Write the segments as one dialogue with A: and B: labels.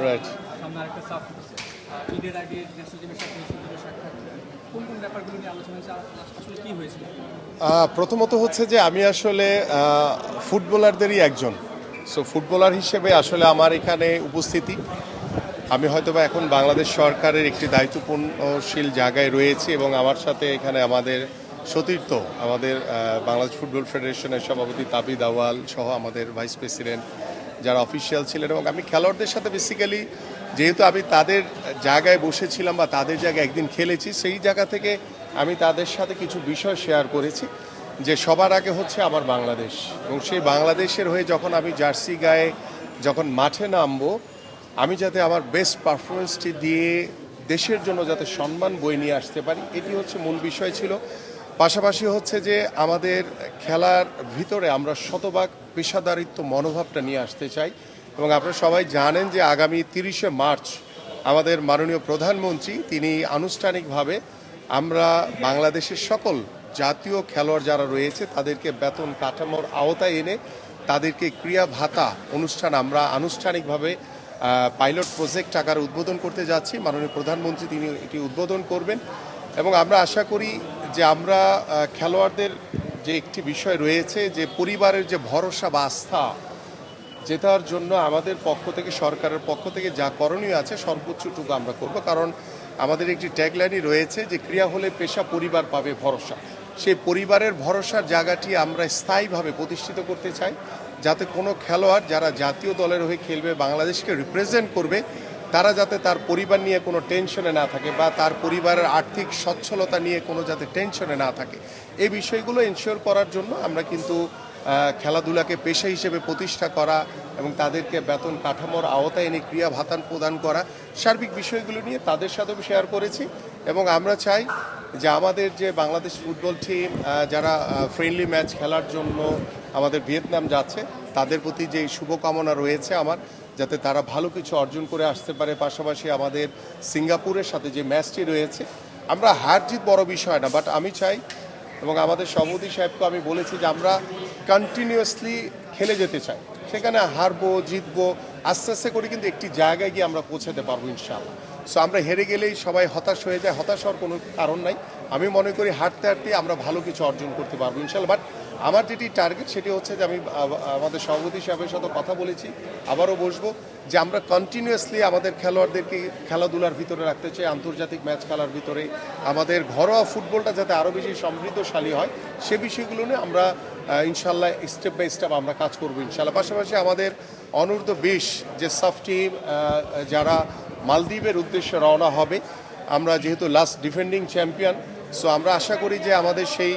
A: Right.
B: সামনে আরেকটা সাফ হচ্ছে ঈদের আগে ন্যাশনাল টিমের সাথে ন্যাশনাল টিমের সাক্ষাৎ কোন কোন ব্যাপারগুলো নিয়ে আলোচনা হয়েছে আসলে কি হয়েছিল?
A: প্রথমত হচ্ছে যে আমি আসলে ফুটবলারদেরই একজন। সো ফুটবলার হিসেবে আসলে আমার এখানে উপস্থিতি, আমি হয়তোবা এখন বাংলাদেশ সরকারের একটি দায়িত্বপূর্ণশীল জায়গায় রয়েছি এবং আমার সাথে এখানে আমাদের সতীর্থ, আমাদের বাংলাদেশ ফুটবল ফেডারেশনের সভাপতি তাবিদ আওয়াল সহ আমাদের ভাইস প্রেসিডেন্ট যারা অফিসিয়াল ছিলেন, এবং আমি খেলোয়াড়দের সাথে বেসিক্যালি যেহেতু আমি তাদের জায়গায় বসেছিলাম বা তাদের জায়গায় একদিন খেলেছি, সেই জায়গা থেকে আমি তাদের সাথে কিছু বিষয় শেয়ার করেছি যে সবার আগে হচ্ছে আমার বাংলাদেশ, এবং সেই বাংলাদেশের হয়ে যখন আমি জার্সি গায়ে যখন মাঠে নামবো, আমি যাতে আমার বেস্ট পারফরমেন্সটি দিয়ে দেশের জন্য যাতে সম্মান বয়ে নিয়ে আসতে পারি, এটি হচ্ছে মূল বিষয় ছিল। পাশাপাশি হচ্ছে যে আমাদের খেলার ভিতরে আমরা শতভাগ পেশাদারিত্ব মনোভাবটা নিয়ে আসতে চাই, এবং আপনারা সবাই জানেন যে আগামী 30শে মার্চ আমাদের মাননীয় প্রধানমন্ত্রী তিনি আনুষ্ঠানিকভাবে আমরা বাংলাদেশের সকল জাতীয় খেলোয়াড় যারা রয়েছে তাদেরকে বেতন কাঠামোর আওতায় এনে তাদেরকে ক্রিয়া ভাতা অনুষ্ঠান আমরা আনুষ্ঠানিকভাবে পাইলট প্রজেক্ট আকারে উদ্বোধন করতে যাচ্ছি। মাননীয় প্রধানমন্ত্রী তিনি এটি উদ্বোধন করবেন, এবং আমরা আশা করি যে আমরা খেলোয়াড়দের যে একটি বিষয় রয়েছে যে পরিবারের যে ভরসা বা আস্থা, যেটার জন্য আমাদের পক্ষ থেকে সরকারের পক্ষ থেকে যা করণীয় আছে সর্বোচ্চটুকু আমরা করব, কারণ আমাদের একটি ট্যাগলাইনই রয়েছে যে ক্রিয়া হলে পেশা, পরিবার পাবে ভরসা। সেই পরিবারের ভরসার জায়গাটি আমরা স্থায়ীভাবে প্রতিষ্ঠিত করতে চাই, যাতে কোনো খেলোয়াড় যারা জাতীয় দলের হয়ে খেলবে, বাংলাদেশকে রিপ্রেজেন্ট করবে, তারা যাতে তার পরিবার নিয়ে কোনো টেনশনে না থাকে বা তার পরিবারের আর্থিক সচ্ছলতা নিয়ে কোনো যাতে টেনশনে না থাকে, এই বিষয়গুলো এনশিওর করার জন্য আমরা কিন্তু খেলাধুলাকে পেশা হিসেবে প্রতিষ্ঠা করা এবং তাদেরকে বেতন কাঠামোর আওতায় এনে ক্রিয়া ভাতান প্রদান করা, সার্বিক বিষয়গুলো নিয়ে তাদের সাথেও শেয়ার করেছি। এবং আমরা চাই যে আমাদের যে বাংলাদেশ ফুটবল টিম যারা ফ্রেন্ডলি ম্যাচ খেলার জন্য আমাদের ভিয়েতনাম যাচ্ছে, তাদের প্রতি যে শুভকামনা রয়েছে আমার, যাতে তারা ভালো কিছু অর্জন করে আসতে পারে। পাশাপাশি আমাদের সিঙ্গাপুরের সাথে যে ম্যাচটি রয়েছে, আমরা হার জিত বড় বিষয় না, বাট আমি চাই এবং আমাদের সভাপতি সাহেবকে আমি বলেছি যে আমরা কন্টিনিউয়াসলি খেলে যেতে চাই, সেখানে হারবো জিতবো আস্তে আস্তে করে কিন্তু একটি জায়গায় গিয়ে আমরা পৌঁছাতে পারবো ইনশাআল্লাহ। সো আমরা হেরে গেলেই সবাই হতাশ হয়ে যায়, হতাশ হওয়ার কোনো কারণ নাই। আমি মনে করি হাঁটতে হাঁটতে আমরা ভালো কিছু অর্জন করতে পারবো ইনশাআল্লাহ। বাট আমার যেটি টার্গেট সেটি হচ্ছে যে আমি আমাদের সভাপতি সাহেবের সাথে কথা বলেছি, আবারও বসবো, যে আমরা কন্টিনিউয়াসলি আমাদের খেলোয়াড়দেরকে খেলাধুলার ভিতরে রাখতে চাই, আন্তর্জাতিক ম্যাচ খেলার ভিতরে আমাদের ঘরোয়া ফুটবলটা যাতে আরও বেশি সমৃদ্ধশালী হয়, সে বিষয়গুলো নিয়ে আমরা ইনশাল্লাহ স্টেপ বাই স্টেপ আমরা কাজ করবো ইনশাল্লাহ। পাশাপাশি আমাদের অনূর্ধ্ব 20 যে সাফ টিম যারা মালদ্বীপের উদ্দেশ্যে রওনা হবে, আমরা যেহেতু লাস্ট ডিফেন্ডিং চ্যাম্পিয়ন, সো আমরা আশা করি যে আমাদের সেই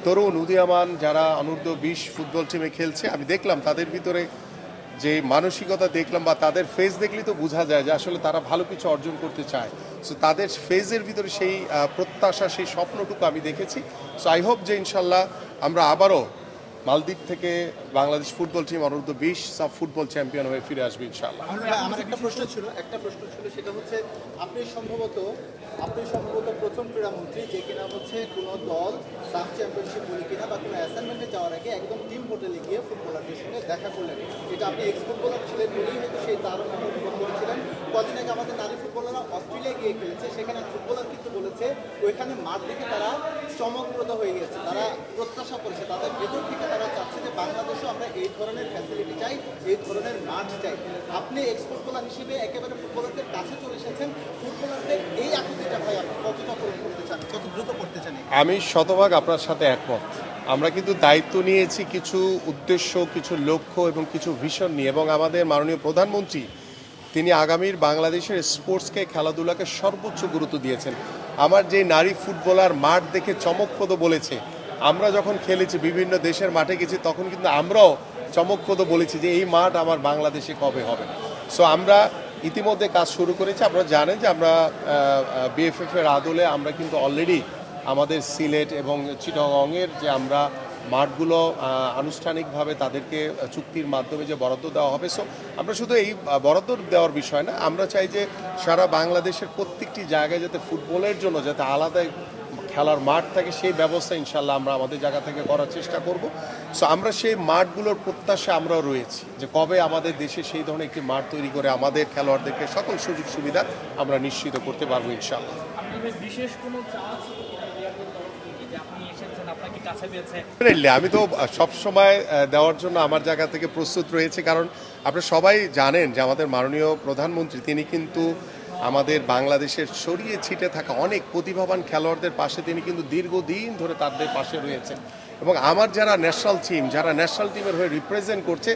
A: তরুণ উদীয়মান যারা অনূর্ধ্ব 20 ফুটবল টিমে খেলছে, আমি দেখলাম তাদের ভিতরে যে মানসিকতা দেখলাম বা তাদের ফেস দেখলেই তো বোঝা যায় যে আসলে তারা ভালো কিছু অর্জন করতে চায়। সো তাদের ফেজের ভিতরে সেই প্রত্যাশা, সেই স্বপ্নটুকু আমি দেখেছি। সো আই হোপ যে ইনশাল্লাহ আমরা আবারও মালদ্বীপ থেকে বাংলাদেশ ফুটবল টিম অনূর্ধ্ব 20 সাব ফুটবল চ্যাম্পিয়ন হয়ে ফিরে আসবে ইনশাল্লাহ।
C: আমার একটা প্রশ্ন ছিল সেটা হচ্ছে আপনি সম্ভবত প্রথম ক্রীড়ামন্ত্রী যে কিনা হচ্ছে কোনো দল সাব চ্যাম্পিয়নশিপ বলে কিনা বা কোনো অ্যাসাইনমেন্টে যাওয়ার আগে একদম টিম হোটেলে গিয়ে ফুটবলারদের সঙ্গে দেখা করলেন। এটা আপনি এক্স ফুটবলার ছিলেন বলেই হয়তো সেই ধারণা অনুভব করেছিলেন। কদিন আগে আমাদের নারী ফুটবলাররা অস্ট্রেলিয়া গিয়ে খেলেছে, সেখানে ফুটবলার কিন্তু বলেছে ওইখানে মাঠ দেখে তারা চমকপ্রদ হয়ে গেছে, তারা প্রত্যাশা করেছে, তাদের ভেতর থেকে তারা চাচ্ছে যে বাংলাদেশেও আমরা এই ধরনের ফ্যাসিলিটি চাই, এই ধরনের মাঠ চাই। আপনি এক্স ফুটবলার হিসেবে একেবারে ফুটবলারদের কাছে চলে এসেছেন, ফুটবলারদের এই আকুতিটা ভাই আপনি কতটা পূরণ করতে চান, কত দ্রুত করতে চান?
A: আমি শতভাগ আপনার সাথে একমত। আমরা কিন্তু দায়িত্ব নিয়েছি কিছু উদ্দেশ্য, কিছু লক্ষ্য এবং কিছু ভিশন নিয়ে, এবং আমাদের মাননীয় প্রধানমন্ত্রী তিনি আগামীর বাংলাদেশের স্পোর্টসকে, খেলাধুলাকে সর্বোচ্চ গুরুত্ব দিয়েছেন। আমার যে নারী ফুটবলার মাঠ দেখে চমকপ্রদ বলেছে, আমরা যখন খেলেছি বিভিন্ন দেশের মাঠে গেছি তখন কিন্তু আমরাও চমকপ্রদ বলেছি যে এই মাঠ আমার বাংলাদেশে কবে হবে। সো আমরা ইতিমধ্যে কাজ শুরু করেছি। আপনারা জানেন যে আমরা বিএফএফ এর আদলে আমরা কিন্তু অলরেডি আমাদের সিলেট এবং চিটাগংয়ের যে আমরা মাঠগুলো আনুষ্ঠানিকভাবে তাদেরকে চুক্তির মাধ্যমে যে বরাদ্দ দেওয়া হবে। সো আমরা শুধু এই বরাদ্দ দেওয়ার বিষয় না, আমরা চাই যে সারা বাংলাদেশের প্রত্যেকটি জায়গায় যাতে ফুটবলের জন্য যাতে আলাদা খেলার মাঠ থাকে সেই ব্যবস্থা ইনশাল্লাহ আমরা আমাদের জায়গা থেকে করার চেষ্টা করব। সো আমরা সেই মাঠগুলোর প্রত্যাশা আমরাও রয়েছি যে কবে আমাদের দেশে সেই ধরনের একটি মাঠ তৈরি করে আমাদের খেলোয়াড়দেরকে সকল সুযোগ সুবিধা আমরা নিশ্চিত করতে পারবো ইনশাল্লাহ।
B: আপনাদের বিশেষ কোনো চান্স যে আপনি এসেছেন, আপনাকে কাছে পেয়েছে?
A: আমি তো সবসময় দেওয়ার জন্য আমার জায়গা থেকে প্রস্তুত রয়েছে, কারণ আপনারা সবাই জানেন যে আমাদের মাননীয় প্রধানমন্ত্রী তিনি কিন্তু আমাদের বাংলাদেশের ছড়িয়ে ছিটে থাকা অনেক প্রতিভাবান খেলোয়াড়দের পাশে তিনি কিন্তু দীর্ঘদিন ধরে তাদের পাশে রয়েছেন, এবং আমার যারা ন্যাশনাল টিমের হয়ে রিপ্রেজেন্ট করছে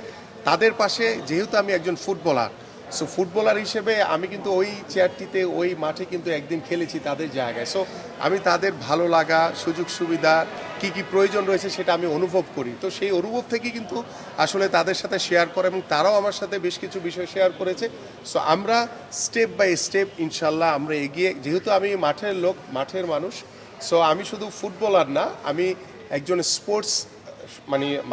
A: তাদের পাশে, যেহেতু আমি একজন ফুটবলার, সো ফুটবলার হিসেবে আমি কিন্তু ওই চেয়ারটিতে ওই মাঠে কিন্তু একদিন খেলেছি তাদের জায়গায়। সো আমি তাদের ভালো লাগা, সুযোগ সুবিধা কি কি প্রয়োজন রয়েছে সেটা আমি অনুভব করি। তো সেই অনুভব থেকে কিন্তু আসলে তাদের সাথে শেয়ার করে, এবং তারাও আমার সাথে বেশ কিছু বিষয় শেয়ার করেছে। সো আমরা স্টেপ বাই স্টেপ ইনশাল্লাহ আমরা এগিয়ে, যেহেতু আমি মাঠের লোক, মাঠের মানুষ, সো আমি শুধু ফুটবলার না, আমি একজন স্পোর্টস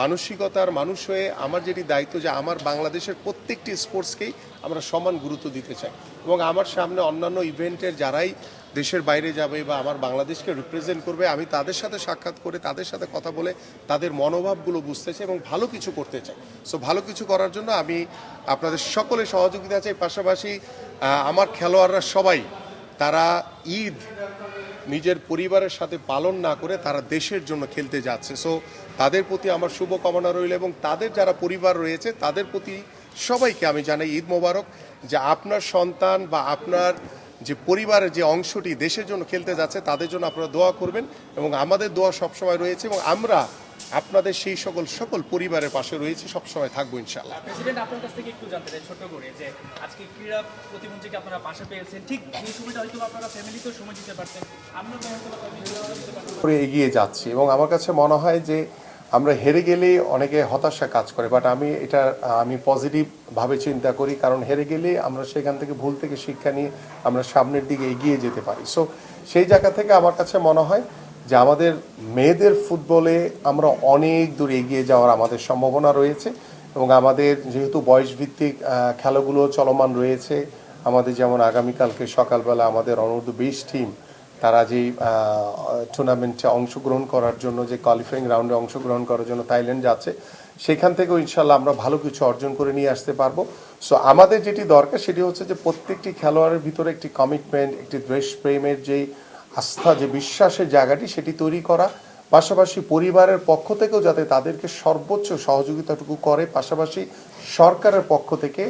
A: মানসিকতার মানুষ হয়ে আমার যেটি দায়িত্ব যে আমার বাংলাদেশের প্রত্যেকটি স্পোর্টসকেই আমরা সমান গুরুত্ব দিতে চাই, এবং আমার সামনে অন্যান্য ইভেন্টের যারাই দেশের বাইরে যাবে বা আমার বাংলাদেশকে রিপ্রেজেন্ট করবে, আমি তাদের সাথে সাক্ষাৎ করে তাদের সাথে কথা বলে তাদের মনোভাবগুলো বুঝতে চাই এবং ভালো কিছু করতে চাই। সো ভালো কিছু করার জন্য আমি আপনাদের সকলে সহযোগিতা চাই। পাশাপাশি আমার খেলোয়াড়রা সবাই তারা ঈদ নিজের পরিবারের সাথে পালন না করে তারা দেশের জন্য খেলতে যাচ্ছে। সো তাদের প্রতি আমার শুভকামনা রইল, এবং তাদের যারা পরিবার রয়েছে তাদের প্রতি সবাইকে আমি জানাই ঈদ মোবারক, যে আপনার সন্তান বা আপনার যে পরিবারের যে অংশটি দেশের জন্য খেলতে যাচ্ছে তাদের জন্য আপনারা দোয়া করবেন, এবং আমাদের দোয়া সবসময় রয়েছে, এবং আমরা আপনাদের সেই সকল পরিবারের পাশে রয়েছে, সবসময় থাকবো ইনশাআল্লাহ।
B: প্রেসিডেন্ট, আপনার কাছ থেকে একটু জানতে চাই ছোট করে, যে আজকে ক্রীড়া প্রতিমন্ত্রীকে আপনারা পাশে পেয়েছেন, ঠিক এই সময়টা হয়তো আপনারা ফ্যামিলিতেও সময় দিতে পারতেন, আমরা
A: করে এগিয়ে যাচ্ছি, এবং আমার কাছে মনে হয় যে আমরা হেরে গেলে অনেকে হতাশা কাজ করে, বাট আমি পজিটিভভাবে চিন্তা করি, কারণ হেরে গেলে আমরা সেখান থেকে ভুল থেকে শিক্ষা নিয়ে আমরা সামনের দিকে এগিয়ে যেতে পারি। সো সেই জায়গা থেকে আমার কাছে মনে হয় যে আমাদের মেয়েদের ফুটবলে আমরা অনেক দূর এগিয়ে যাওয়ার আমাদের সম্ভাবনা রয়েছে, এবং আমাদের যেহেতু বয়সভিত্তিক খেলাগুলো চলমান রয়েছে, আমাদের যেমন আগামীকালকে সকালবেলা আমাদের অনূর্ধ্ব-20 টিম তারা যেই টুর্নামেন্টে অংশগ্রহণ করার জন্য, যে কোয়ালিফাইং রাউন্ডে অংশগ্রহণ করার জন্য থাইল্যান্ড যাচ্ছে, সেখান থেকেও ইনশাল্লাহ আমরা ভালো কিছু অর্জন করে নিয়ে আসতে পারবো। সো আমাদের যেটি দরকার সেটি হচ্ছে যে প্রত্যেকটি খেলোয়াড়ের ভিতরে একটি কমিটমেন্ট, একটি দেশপ্রেমের যেই আস্থা, যে বিশ্বাসের জায়গাটি সেটি তৈরি করা, পাশাপাশি পরিবারের পক্ষ থেকেও যাতে তাদেরকে সর্বোচ্চ সহযোগিতাটুকু করে, পাশাপাশি সরকারের পক্ষ থেকে,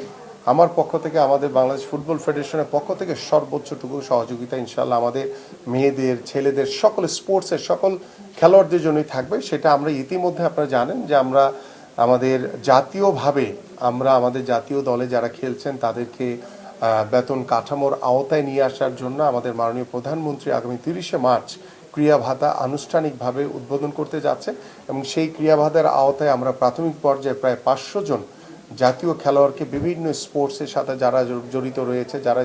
A: আমার পক্ষ থেকে, আমাদের বাংলাদেশ ফুটবল ফেডারেশনের পক্ষ থেকে সর্বোচ্চটুকু সহযোগিতা ইনশাল্লাহ আমাদের মেয়েদের, ছেলেদের, সকল স্পোর্টসের সকল খেলোয়াড়দের জন্যই থাকবে। সেটা আমরা ইতিমধ্যে আপনারা জানেন যে আমরা আমাদের জাতীয়ভাবে আমাদের জাতীয় দলে যারা খেলছেন তাদেরকে বেতন কাঠামোর আওতায় নিয়ে আসার জন্য আমাদের মাননীয় প্রধানমন্ত্রী আগামী 30শে মার্চ ক্রিয়া ভাতা আনুষ্ঠানিকভাবে উদ্বোধন করতে যাচ্ছে, এবং সেই ক্রিয়া ভাতার আওতায় আমরা প্রাথমিক পর্যায়ে প্রায় 500 জন জাতীয় খেলোয়াড়কে বিভিন্ন স্পোর্টসের সাথে যারা জড়িত রয়েছে, যারা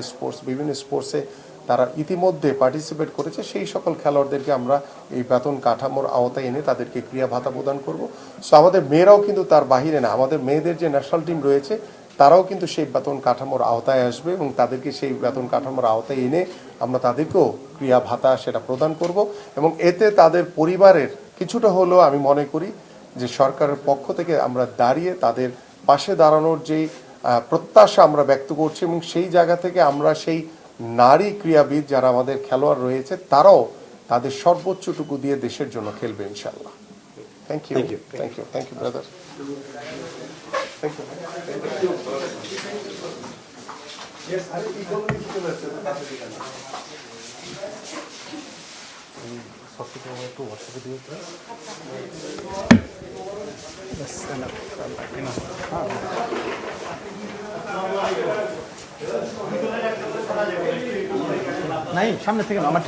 A: বিভিন্ন স্পোর্টসে তারা ইতিমধ্যে পার্টিসিপেট করেছে, সেই সকল খেলোয়াড়দেরকে আমরা এই বেতন কাঠামোর আওতায় এনে তাদেরকে ক্রিয়া ভাতা প্রদান করব। সো আমাদের মেয়েরাও কিন্তু তার বাহিরে না, আমাদের মেয়েদের যে ন্যাশনাল টিম রয়েছে তারাও কিন্তু সেই বেতন কাঠামোর আওতায় আসবে, এবং তাদেরকে সেই বেতন কাঠামোর আওতায় এনে আমরা তাদেরকেও ক্রিয়া ভাতা সেটা প্রদান করব, এবং এতে তাদের পরিবারের কিছুটা হলেও আমি মনে করি যে সরকারের পক্ষ থেকে আমরা দাঁড়িয়ে তাদের পাশে দাঁড়ানোর যেই প্রত্যাশা আমরা ব্যক্ত করছি, এবং সেই জায়গা থেকে আমরা সেই নারী ক্রীড়াবিদ যারা আমাদের খেলোয়াড় রয়েছে তারাও তাদের সর্বোচ্চটুকু দিয়ে দেশের জন্য খেলবে ইনশাল্লাহ। Thank you brother.
C: নাই সামনে থেকে আমার